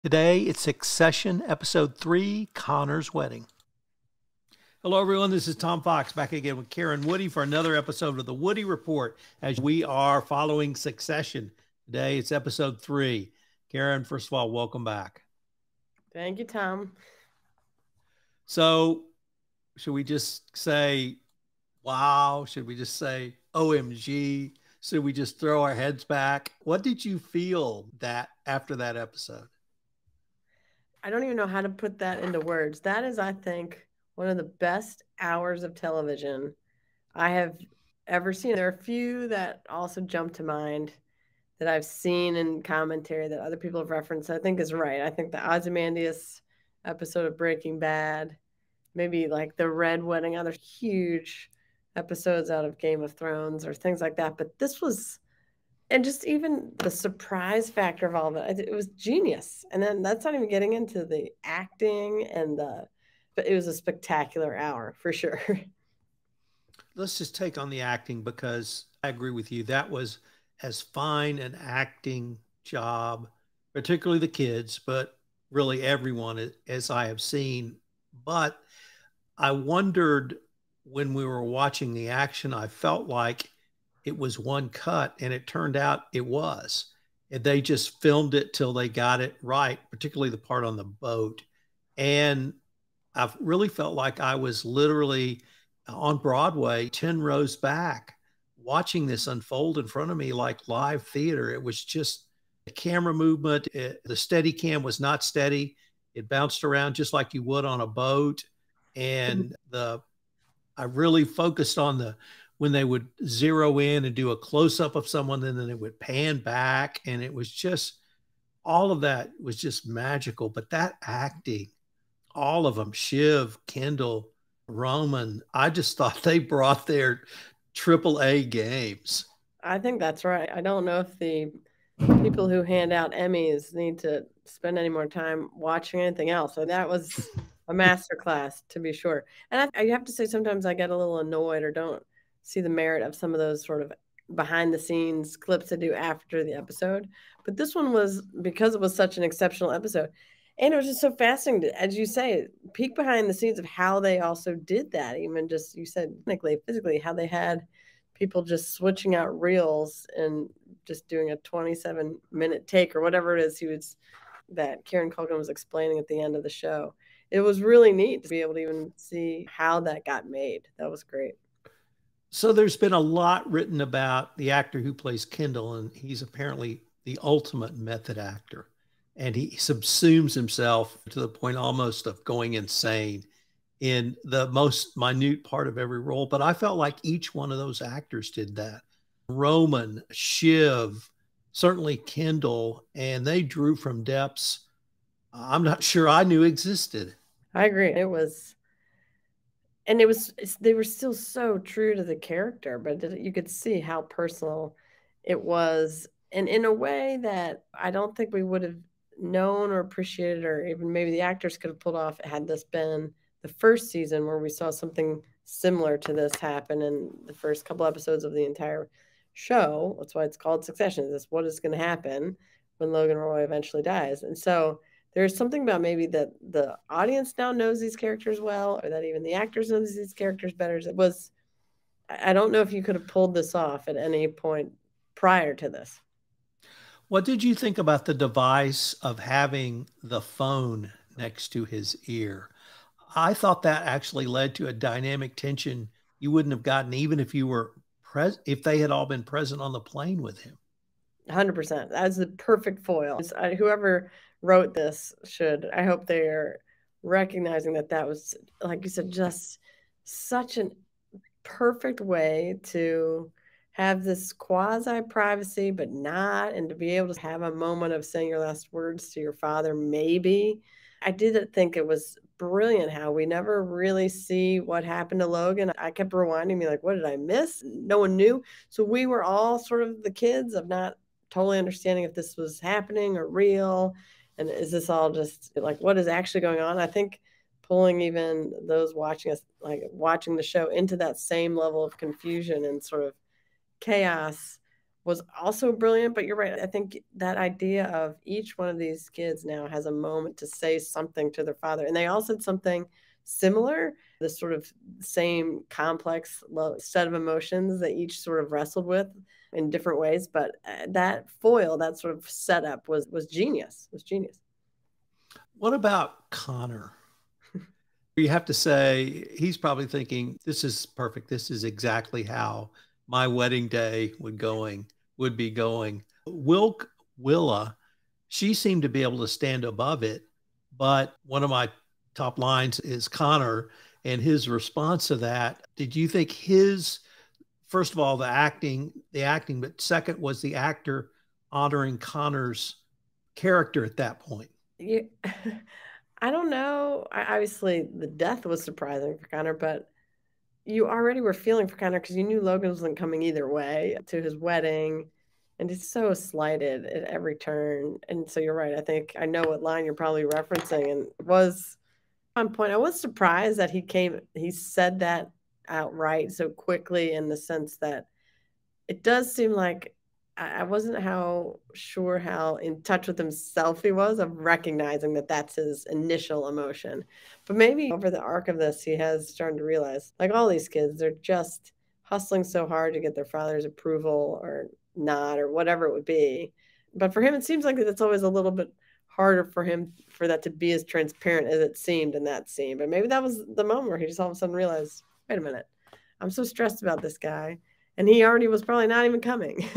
Today, it's Succession, Episode 3, Connor's Wedding. Hello, everyone. This is Tom Fox back again with Karen Woody for another episode of the Woody Report as we are following Succession. Today, it's Episode 3. Karen, first of all, welcome back. Thank you, Tom. So, should we just say, wow? Should we just say, OMG? Should we just throw our heads back? What did you feel that after that episode? I don't even know how to put that into words. That is, I think, one of the best hours of television I have ever seen. There are a few that also jump to mind that I've seen in commentary that other people have referenced. I think is right. I think the Ozymandias episode of Breaking Bad, maybe like the Red Wedding, other huge episodes out of Game of Thrones or things like that. But this was and just even the surprise factor of all of it, it was genius. And then that's not even getting into the acting but it was a spectacular hour for sure. Let's just take on the acting because I agree with you. That was as fine an acting job, particularly the kids, but really everyone as I have seen. But I wondered when we were watching the action, I felt like it was one cut, and it turned out it was. And they just filmed it till they got it right, particularly the part on the boat. And I really felt like I was literally on Broadway, 10 rows back, watching this unfold in front of me like live theater. It was just the camera movement, the steady cam was not steady. It bounced around just like you would on a boat. And I really focused on when they would zero in and do a close up of someone, and then it would pan back. And it was just, all of that was just magical. But that acting, all of them, Shiv, Kendall, Roman, I just thought they brought their triple A games. I think that's right. I don't know if the people who hand out Emmys need to spend any more time watching anything else. So that was a master class to be sure. And I have to say, sometimes I get a little annoyed or don't see the merit of some of those sort of behind the scenes clips they do after the episode. But this one was because it was such an exceptional episode. And it was just so fascinating, to, as you say, peek behind the scenes of how they also did that. Even just, you said, technically, physically, how they had people just switching out reels and just doing a 27-minute take or whatever it is that Kieran Culkin was explaining at the end of the show. It was really neat to be able to even see how that got made. That was great. So there's been a lot written about the actor who plays Kendall, and he's apparently the ultimate method actor. And he subsumes himself to the point almost of going insane in the most minute part of every role. But I felt like each one of those actors did that. Roman, Shiv, certainly Kendall, and they drew from depths I'm not sure I knew existed. I agree. They were still so true to the character, but you could see how personal it was. And in a way that I don't think we would have known or appreciated, or even maybe the actors could have pulled off had this been the first season where we saw something similar to this happen in the first couple episodes of the entire show. That's why it's called Succession. This what is going to happen when Logan Roy eventually dies. And so there's something about maybe that the audience now knows these characters well, or that even the actors know these characters better. It was, I don't know if you could have pulled this off at any point prior to this. What did you think about the device of having the phone next to his ear? I thought that actually led to a dynamic tension you wouldn't have gotten even if you were if they had all been present on the plane with him. 100%. That's the perfect foil. Whoever wrote this should, I hope they are recognizing that that was, like you said, just such an perfect way to have this quasi privacy, but not, and to be able to have a moment of saying your last words to your father, maybe. I did think it was brilliant how we never really see what happened to Logan. I kept rewinding me, like, what did I miss? No one knew. So we were all sort of the kids of not totally understanding if this was happening or real. And is this all just like what is actually going on? I think pulling even those watching us, like watching the show, into that same level of confusion and sort of chaos was also brilliant. But you're right. I think that idea of each one of these kids now has a moment to say something to their father. And they all said something similar, this sort of same complex set of emotions that each sort of wrestled with in different ways. But that foil, that sort of setup was genius. Was genius. What about Connor? You have to say he's probably thinking, this is perfect. This is exactly how my wedding day would be going. Willa, she seemed to be able to stand above it. But one of my top lines is Connor and his response to that. Did you think his, first of all, the acting, but second was the actor honoring Connor's character at that point? Yeah. I don't know. Obviously, the death was surprising for Connor, but you already were feeling for Connor because you knew Logan wasn't coming either way to his wedding, and he's so slighted at every turn. And so you're right. I think I know what line you're probably referencing, and it was on point. I was surprised that he said that outright so quickly in the sense that it does seem like I wasn't how sure how in touch with himself he was of recognizing that that's his initial emotion. But maybe over the arc of this, he has started to realize, like all these kids, they're just hustling so hard to get their father's approval or not or whatever it would be. But for him, it seems like it's always a little bit harder for him for that to be as transparent as it seemed in that scene. But maybe that was the moment where he just all of a sudden realized, wait a minute, I'm so stressed about this guy and he already was probably not even coming.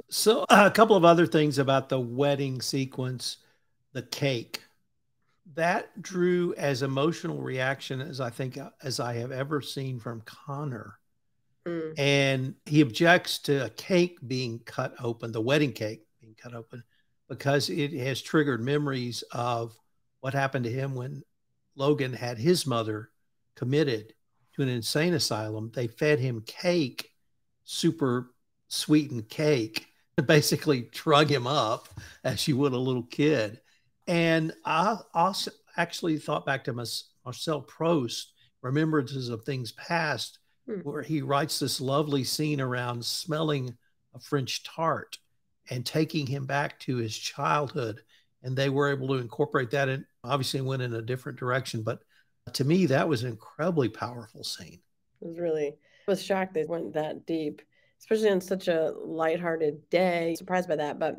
So, a couple of other things about the wedding sequence, the cake. That drew as emotional reaction as I think as I have ever seen from Connor. Mm. And he objects to a cake being cut open, the wedding cake being cut open, because it has triggered memories of what happened to him when Logan had his mother committed to an insane asylum. They fed him cake, super sweetened cake, basically drug him up as you would a little kid. And I also actually thought back to Marcel Proust, Remembrances of Things Past, where he writes this lovely scene around smelling a French tart and taking him back to his childhood. And they were able to incorporate that and obviously went in a different direction. But to me, that was an incredibly powerful scene. It was really, I was shocked they went that deep, especially on such a lighthearted day. Surprised by that. But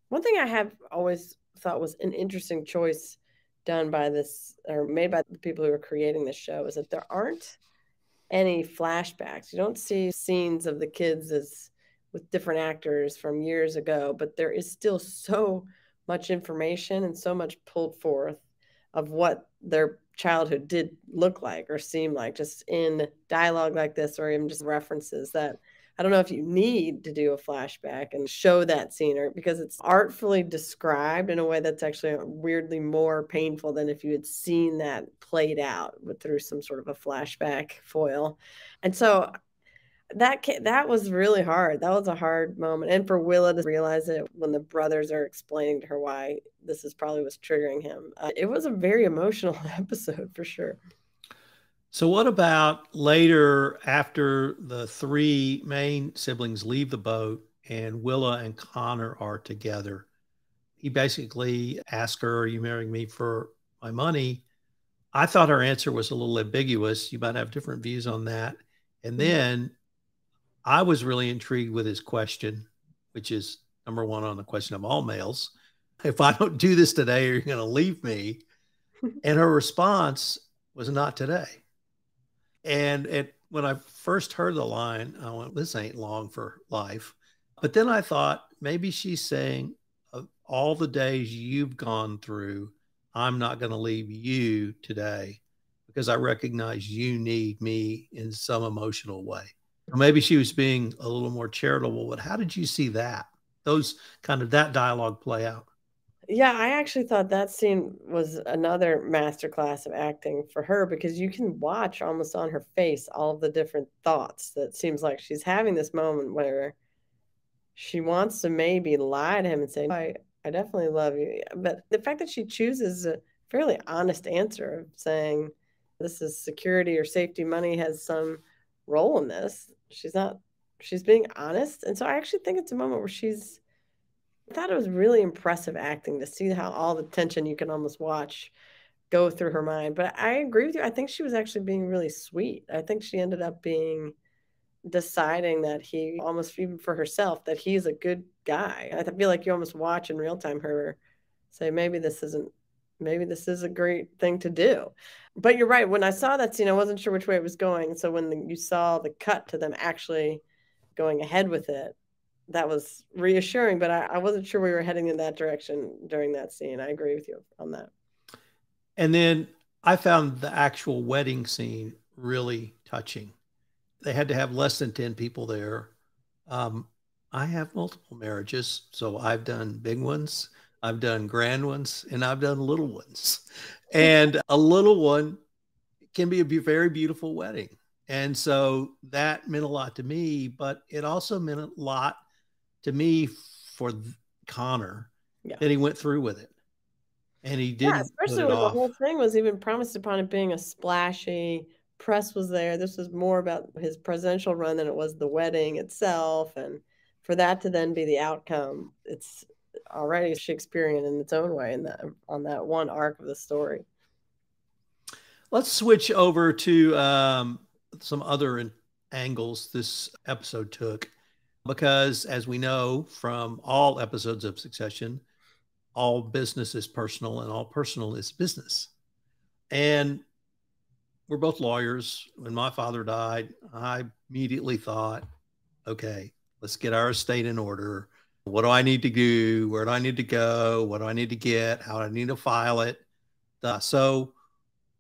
one thing I have always thought was an interesting choice done by this or made by the people who are creating this show is that there aren't any flashbacks. You don't see scenes of the kids as with different actors from years ago, but there is still so much information and so much pulled forth of what their childhood did look like or seem like just in dialogue like this or even just references that I don't know if you need to do a flashback and show that scene or because it's artfully described in a way that's actually weirdly more painful than if you had seen that played out through some sort of a flashback foil. And so that was really hard. That was a hard moment. And for Willa to realize it when the brothers are explaining to her why this is probably what's triggering him. It was a very emotional episode for sure. So, what about later after the three main siblings leave the boat and Willa and Connor are together? He basically asks her, are you marrying me for my money? I thought her answer was a little ambiguous. You might have different views on that. And then I was really intrigued with his question, which is number one on the question of all males. If I don't do this today, are you going to leave me? And her response was not today. And when I first heard the line, I went, this ain't long for life. But then I thought maybe she's saying, of all the days you've gone through, I'm not going to leave you today because I recognize you need me in some emotional way. Or maybe she was being a little more charitable, but how did you see that? Those kind of that dialogue play out? Yeah, I actually thought that scene was another masterclass of acting for her because you can watch almost on her face all of the different thoughts that seems like she's having this moment where she wants to maybe lie to him and say, I definitely love you. But the fact that she chooses a fairly honest answer of saying this is security or safety money has some role in this. She's not she's being honest. And so I actually think it's a moment where I thought it was really impressive acting to see how all the tension you can almost watch go through her mind. But I agree with you. I think she was actually being really sweet. I think she ended up deciding that he almost, even for herself, that he's a good guy. I feel like you almost watch in real time her say, maybe this is a great thing to do. But you're right. When I saw that scene, I wasn't sure which way it was going. So when you saw the cut to them actually going ahead with it, that was reassuring, but I wasn't sure we were heading in that direction during that scene. I agree with you on that. And then I found the actual wedding scene really touching. They had to have less than 10 people there. Um, I have multiple marriages, so I've done big ones, I've done grand ones, and I've done little ones. And a little one can be a very beautiful wedding. And so that meant a lot to me, but it also meant a lot to me for Connor that he went through with it and he Yeah, didn't put especially it when the off. whole thing was even promised upon it being a splashy, press was there. This was more about his presidential run than it was the wedding itself. And for that to then be the outcome, it's already Shakespearean in its own way on that one arc of the story. Let's switch over to some other angles this episode took, because as we know from all episodes of Succession, all business is personal and all personal is business. And we're both lawyers. When my father died, I immediately thought, okay, let's get our estate in order. What do I need to do? Where do I need to go? What do I need to get? How do I need to file it? So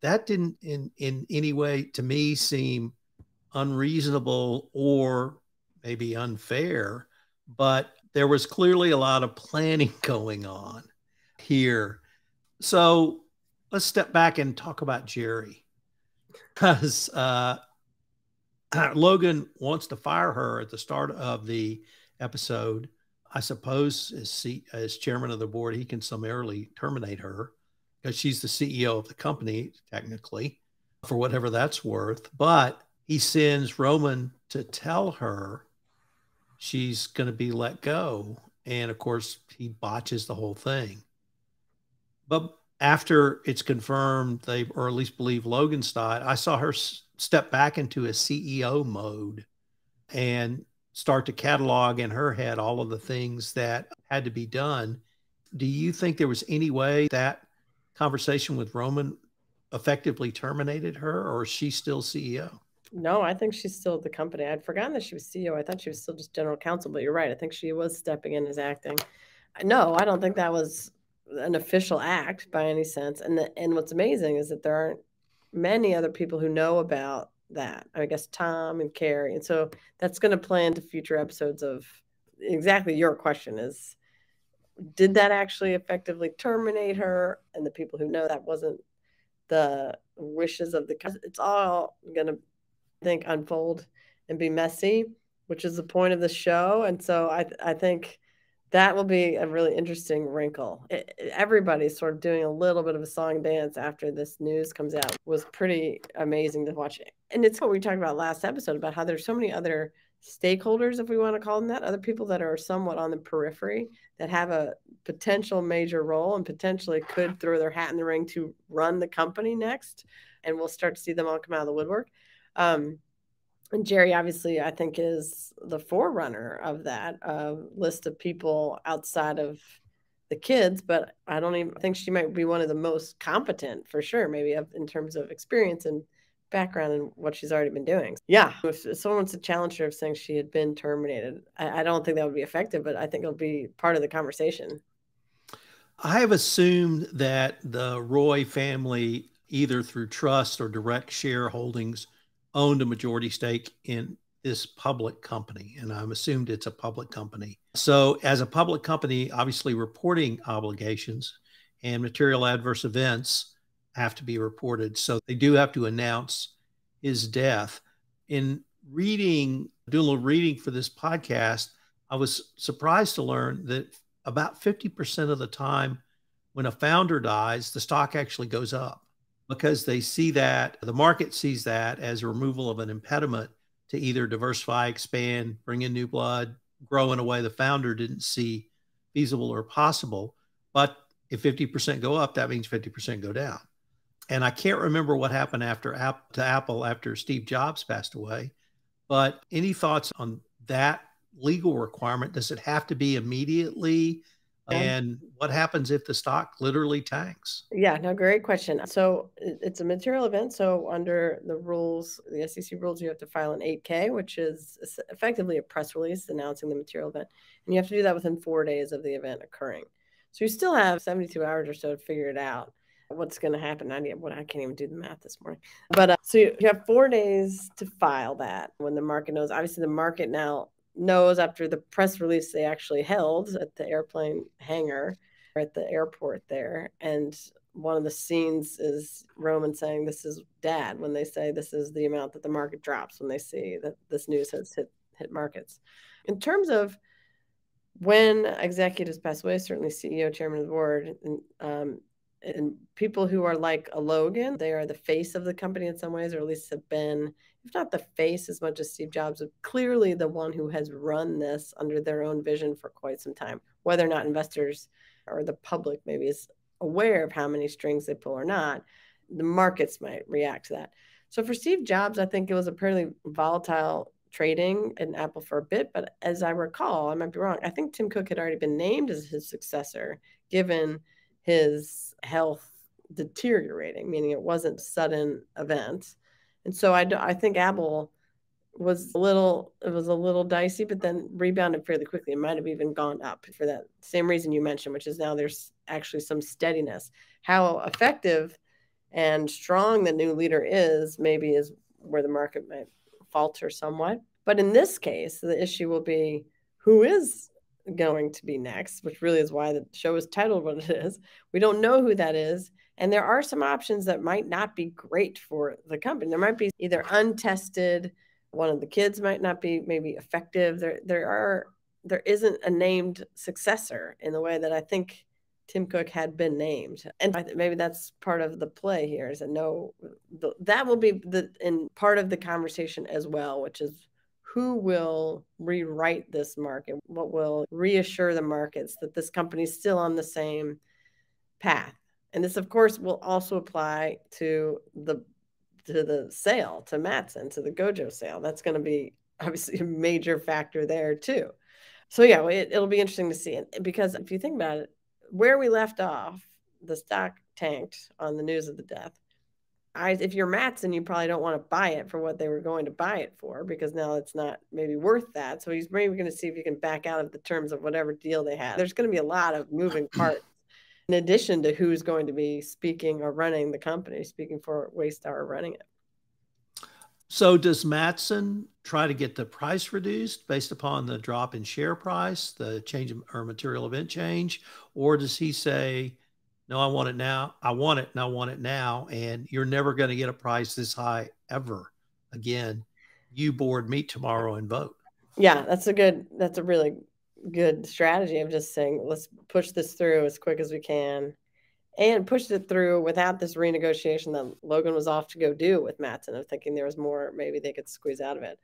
that didn't in any way to me seem unreasonable or maybe unfair, but there was clearly a lot of planning going on here. So let's step back and talk about Jerry, because Logan wants to fire her at the start of the episode. I suppose as chairman of the board, he can summarily terminate her because she's the CEO of the company, technically, for whatever that's worth. But he sends Roman to tell her she's going to be let go. And of course, he botches the whole thing. But after it's confirmed, they, or at least believe Logan's died, I saw her step back into a CEO mode and start to catalog in her head all of the things that had to be done. Do you think there was any way that conversation with Roman effectively terminated her, or is she still CEO? No, I think she's still at the company. I'd forgotten that she was CEO. I thought she was still just general counsel, but you're right. I think she was stepping in as acting. No, I don't think that was an official act by any sense. And what's amazing is that there aren't many other people who know about that. I guess Tom and Carrie. And so that's going to play into future episodes of exactly your question is, did that actually effectively terminate her? And the people who know that wasn't the wishes of the, it's all going to think unfold and be messy, which is the point of the show. And so I think that will be a really interesting wrinkle. Everybody's sort of doing a little bit of a song dance after this news comes out. It was pretty amazing to watch. And it's what we talked about last episode about how there's so many other stakeholders, if we want to call them that, other people that are somewhat on the periphery that have a potential major role and potentially could throw their hat in the ring to run the company next. And we'll start to see them all come out of the woodwork. And Jerry, obviously, I think is the forerunner of that list of people outside of the kids, but I don't even think she might be one of the most competent for sure, maybe in terms of experience and background and what she's already been doing. Yeah, if someone wants to challenge her of saying she had been terminated, I don't think that would be effective, but I think it'll be part of the conversation. I have assumed that the Roy family, either through trust or direct shareholdings, owned a majority stake in this public company. And I'm assumed it's a public company. So, as a public company, obviously reporting obligations and material adverse events have to be reported. So, they do have to announce his death. In doing a little reading for this podcast, I was surprised to learn that about 50% of the time when a founder dies, the stock actually goes up because they see that the market sees that as a removal of an impediment to either diversify, expand, bring in new blood, grow in a way the founder didn't see feasible or possible. But if 50% go up, that means 50% go down. And I can't remember what happened after to Apple after Steve Jobs passed away. But any thoughts on that legal requirement? Does it have to be immediately? And what happens if the stock literally tanks? Yeah, no, great question. So it's a material event. So under the rules, the SEC rules, you have to file an 8K, which is effectively a press release announcing the material event. And you have to do that within 4 days of the event occurring. So you still have 72 hours or so to figure it out. What's going to happen? I can't even do the math this morning. But so you have 4 days to file that when the market knows. Obviously, the market now knows after the press release they actually held at the airplane hangar or at the airport there. And one of the scenes is Roman saying, "This is Dad," when they say this is the amount that the market drops when they see that this news has hit markets. In terms of when executives pass away, certainly CEO, chairman of the board, and people who are like a Logan, they are the face of the company in some ways, or at least have been, if not the face as much as Steve Jobs, but clearly the one who has run this under their own vision for quite some time. Whether or not investors or the public maybe is aware of how many strings they pull or not, the markets might react to that. So for Steve Jobs, I think it was a fairly volatile trading in Apple for a bit. But as I recall, I might be wrong, I think Tim Cook had already been named as his successor, given his health deteriorating, meaning it wasn't a sudden event. And so I think Apple was a little dicey, but then rebounded fairly quickly. It might have even gone up for that same reason you mentioned, which is now there's actually some steadiness. How effective and strong the new leader is maybe is where the market might falter somewhat. But in this case, the issue will be who is going to be next, which really is why the show is titled what it is. We don't know who that is. And there are some options that might not be great for the company. There might be either untested, one of the kids might not be maybe effective. There isn't a named successor in the way that I think Tim Cook had been named. And maybe that's part of the play here is that will be in part of the conversation as well, which is who will rewrite this market? What will reassure the markets that this company is still on the same path? And this, of course, will also apply to the sale to Mattson, to the Gojo sale. That's going to be obviously a major factor there too. So yeah, it'll be interesting to see it because if you think about it, where we left off, the stock tanked on the news of the death. If you're Mattson, you probably don't want to buy it for what they were going to buy it for because now it's not maybe worth that. So he's maybe going to see if he can back out of the terms of whatever deal they had. There's going to be a lot of moving parts in addition to who's going to be speaking or running the company, speaking for Waystar running it. So does Mattson try to get the price reduced based upon the drop in share price, the change or material event change, or does he say, no, I want it now. I want it and I want it now. And you're never going to get a price this high ever again. You board meet tomorrow and vote. Yeah, that's a really good strategy of just saying, let's push this through as quick as we can and pushed it through without this renegotiation that Logan was off to go do with Mattson of thinking there was more, maybe they could squeeze out of it.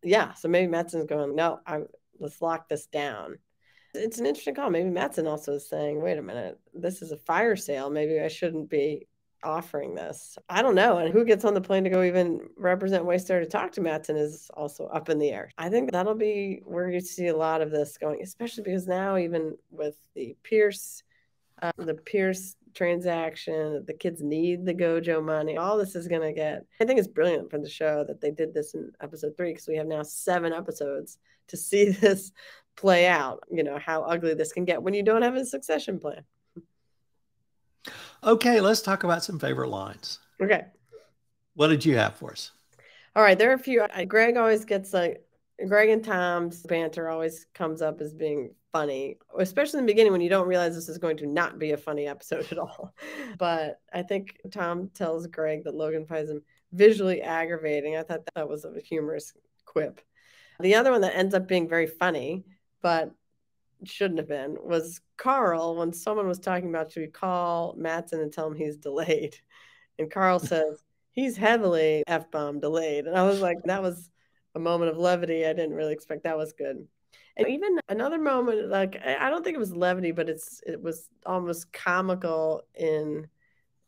Yeah. So maybe Mattson's going, no, let's lock this down. It's an interesting call. Maybe Mattson also is saying, wait a minute, this is a fire sale. Maybe I shouldn't be offering this. I don't know. And who gets on the plane to go even represent Waystar to talk to Mattson is also up in the air. I think that'll be where you see a lot of this going, especially because now even with the Pierce transaction, the kids need the Gojo money. All this is going to get, I think it's brilliant for the show that they did this in episode 3 because we have now 7 episodes to see this play out, how ugly this can get when you don't have a succession plan. Okay, let's talk about some favorite lines. Okay. What did you have for us? All right, there are a few. Greg always gets Greg and Tom's banter always comes up as being funny, especially in the beginning when you don't realize this is going to not be a funny episode at all. But I think Tom tells Greg that Logan finds him visually aggravating. I thought that was a humorous quip. The other one that ends up being very funny, but shouldn't have been, was Carl when someone was talking about should we call Mattson and tell him he's delayed. And Carl says, he's heavily F-bomb delayed. And I was like, that was a moment of levity. I didn't really expect that was good. And even another moment, like I don't think it was levity, but it was almost comical in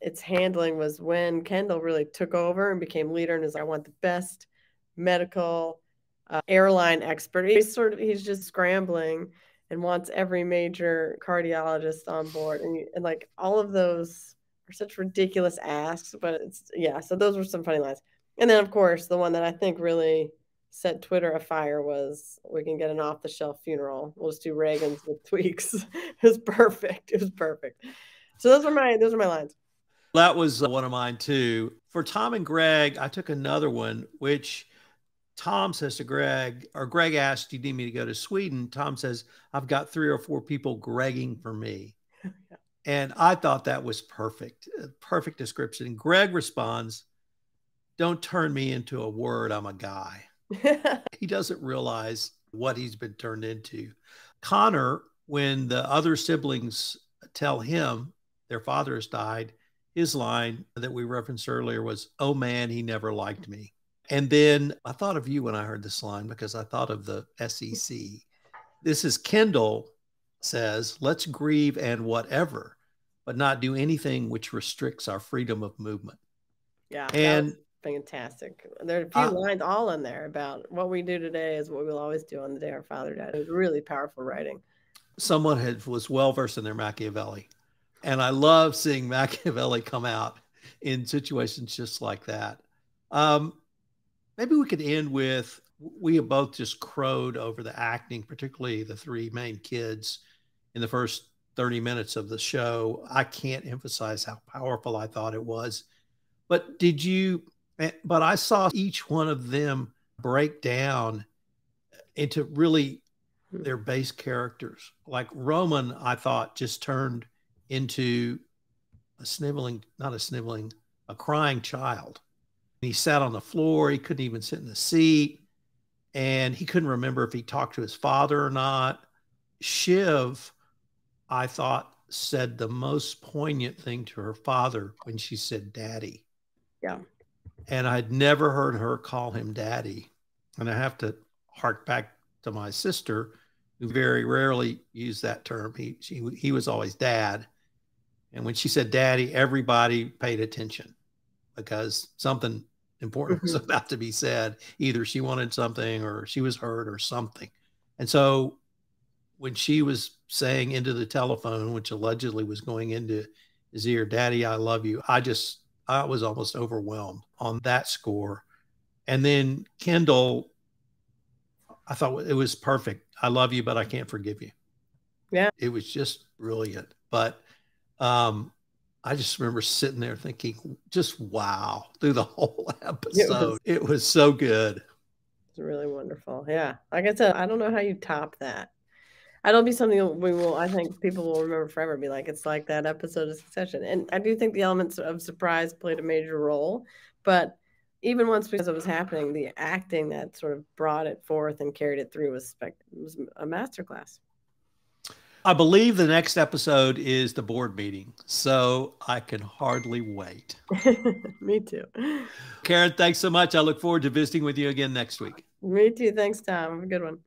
its handling, was when Kendall really took over and became leader and is like, I want the best medical airline expert. He's just scrambling and wants every major cardiologist on board. And like all of those are such ridiculous asks, but so those were some funny lines. And then of course the one that I think really set Twitter afire was, we can get an off-the-shelf funeral. We'll just do Reagan's with tweaks. It was perfect. It was perfect. So those were my lines. That was one of mine too. For Tom and Greg, I took another one, which Tom says to Greg, or Greg asked, do you need me to go to Sweden? Tom says, I've got 3 or 4 people Gregging for me. Yeah. And I thought that was perfect. Perfect description. And Greg responds, don't turn me into a word. I'm a guy. He doesn't realize what he's been turned into. Connor, when the other siblings tell him their father has died, his line that we referenced earlier was, oh man, he never liked me. And then I thought of you when I heard this line, because I thought of the SEC. This is Kendall says, let's grieve and whatever, but not do anything which restricts our freedom of movement. Yeah. And fantastic. There are a few lines all in there about what we do today is what we'll always do on the day our father died. It was really powerful writing. Someone was well-versed in their Machiavelli. And I love seeing Machiavelli come out in situations just like that. Maybe we could end with, we have both just crowed over the acting, particularly the 3 main kids in the first 30 minutes of the show. I can't emphasize how powerful I thought it was. But I saw each one of them break down into really their base characters. Like Roman, I thought just turned into a crying child. He sat on the floor. He couldn't even sit in the seat. And he couldn't remember if he talked to his father or not. Shiv, I thought, said the most poignant thing to her father when she said daddy. Yeah. And I'd never heard her call him daddy. And I have to hark back to my sister, who very rarely used that term. He was always dad. And when she said daddy, everybody paid attention, because something important was about to be said. Either she wanted something, or she was hurt, or something. And so when she was saying into the telephone, which allegedly was going into his ear, daddy, I love you, I was almost overwhelmed on that score. And then Kendall, I thought it was perfect. I love you, but I can't forgive you. Yeah. It was just brilliant. But I just remember sitting there thinking, just wow, through the whole episode. It was so good. It's really wonderful. Yeah. Like I said, I don't know how you top that. It'll be something I think people will remember forever, be like, it's like that episode of Succession. And I do think the elements of surprise played a major role. But even once, because it was happening, the acting that sort of brought it forth and carried it through was a masterclass. I believe the next episode is the board meeting, so I can hardly wait. Me too. Karen, thanks so much. I look forward to visiting with you again next week. Me too. Thanks, Tom. Have a good one.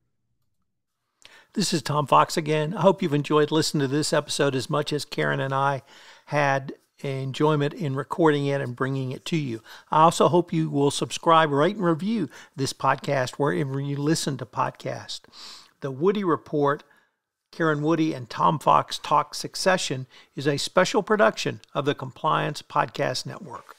This is Tom Fox again. I hope you've enjoyed listening to this episode as much as Karen and I had enjoyment in recording it and bringing it to you. I also hope you will subscribe, rate, and review this podcast wherever you listen to podcasts. The Woody Report, Karen Woody and Tom Fox Talk Succession, is a special production of the Compliance Podcast Network.